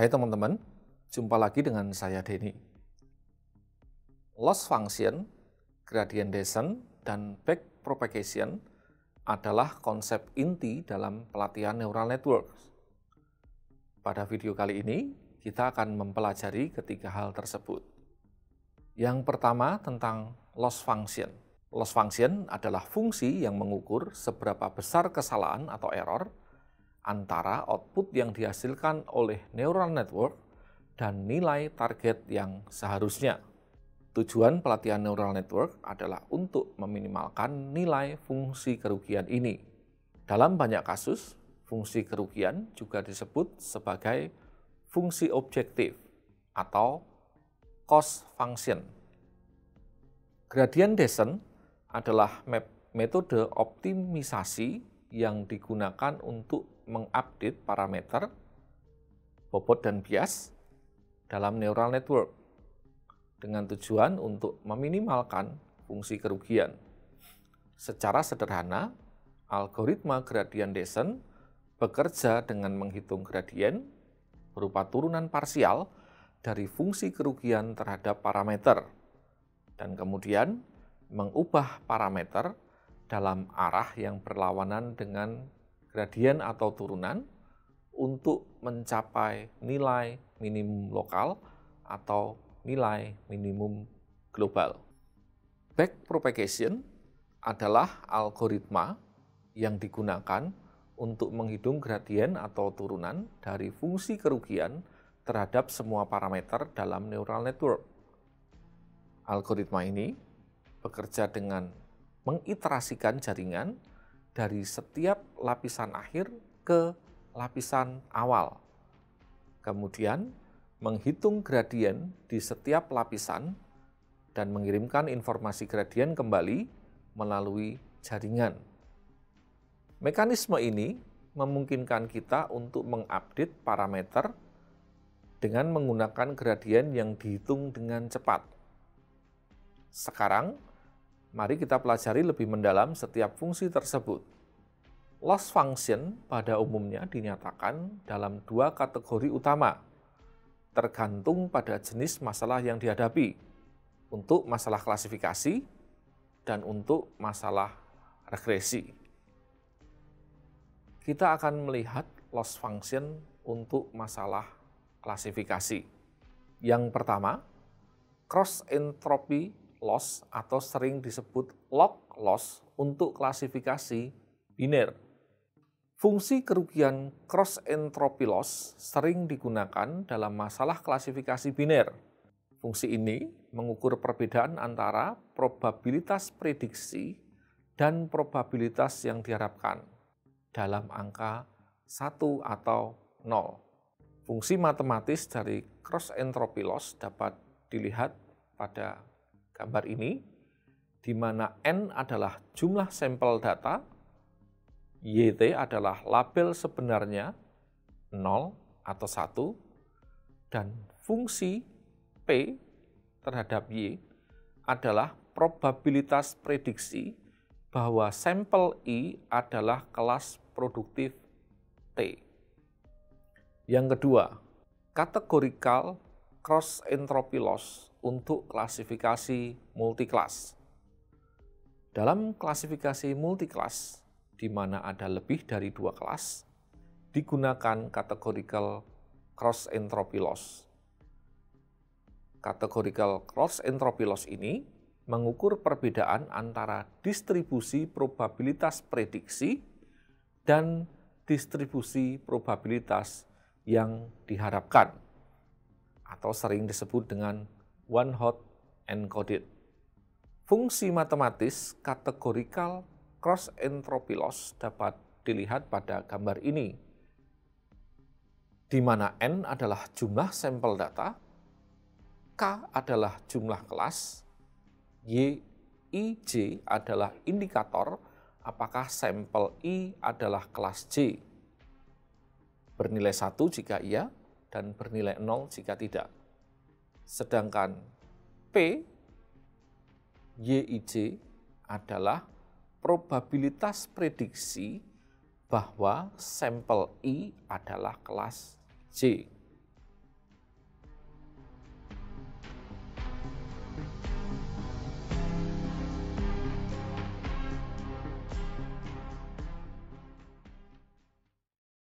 Hai teman-teman, jumpa lagi dengan saya Denny. Loss function, gradient descent, dan backpropagation adalah konsep inti dalam pelatihan neural network. Pada video kali ini, kita akan mempelajari ketiga hal tersebut. Yang pertama tentang loss function. Loss function adalah fungsi yang mengukur seberapa besar kesalahan atau error antara output yang dihasilkan oleh neural network dan nilai target yang seharusnya. Tujuan pelatihan neural network adalah untuk meminimalkan nilai fungsi kerugian ini. Dalam banyak kasus, fungsi kerugian juga disebut sebagai fungsi objektif atau cost function. Gradient descent adalah metode optimisasi yang digunakan untuk mengupdate parameter, bobot dan bias dalam neural network dengan tujuan untuk meminimalkan fungsi kerugian. Secara sederhana, algoritma gradient descent bekerja dengan menghitung gradien berupa turunan parsial dari fungsi kerugian terhadap parameter dan kemudian mengubah parameter dalam arah yang berlawanan dengan gradien atau turunan untuk mencapai nilai minimum lokal atau nilai minimum global. Backpropagation adalah algoritma yang digunakan untuk menghitung gradien atau turunan dari fungsi kerugian terhadap semua parameter dalam neural network. Algoritma ini bekerja dengan mengiterasikan jaringan dari setiap lapisan akhir ke lapisan awal. Kemudian menghitung gradien di setiap lapisan dan mengirimkan informasi gradien kembali melalui jaringan. Mekanisme ini memungkinkan kita untuk mengupdate parameter dengan menggunakan gradien yang dihitung dengan cepat. Sekarang, mari kita pelajari lebih mendalam setiap fungsi tersebut. Loss function pada umumnya dinyatakan dalam dua kategori utama, tergantung pada jenis masalah yang dihadapi, untuk masalah klasifikasi dan untuk masalah regresi. Kita akan melihat loss function untuk masalah klasifikasi. Yang pertama, cross entropy loss atau sering disebut log loss untuk klasifikasi biner. Fungsi kerugian cross entropy loss sering digunakan dalam masalah klasifikasi biner. Fungsi ini mengukur perbedaan antara probabilitas prediksi dan probabilitas yang diharapkan dalam angka 1 atau 0. Fungsi matematis dari cross entropy loss dapat dilihat pada gambar ini, di mana N adalah jumlah sampel data, YT adalah label sebenarnya 0 atau 1, dan fungsi P terhadap Y adalah probabilitas prediksi bahwa sampel I adalah kelas produktif T. Yang kedua, categorical cross entropy loss untuk klasifikasi multiclass. Dalam klasifikasi multiclass, di mana ada lebih dari dua kelas, digunakan categorical cross entropy loss. Categorical cross entropy loss ini mengukur perbedaan antara distribusi probabilitas prediksi dan distribusi probabilitas yang diharapkan, atau sering disebut dengan one-hot encoded. Fungsi matematis categorical cross entropy loss dapat dilihat pada gambar ini, di mana N adalah jumlah sampel data, K adalah jumlah kelas, Y, I, J adalah indikator apakah sampel I adalah kelas J, bernilai 1 jika iya dan bernilai 0 jika tidak. Sedangkan P, YIJ adalah probabilitas prediksi bahwa sampel I adalah kelas J.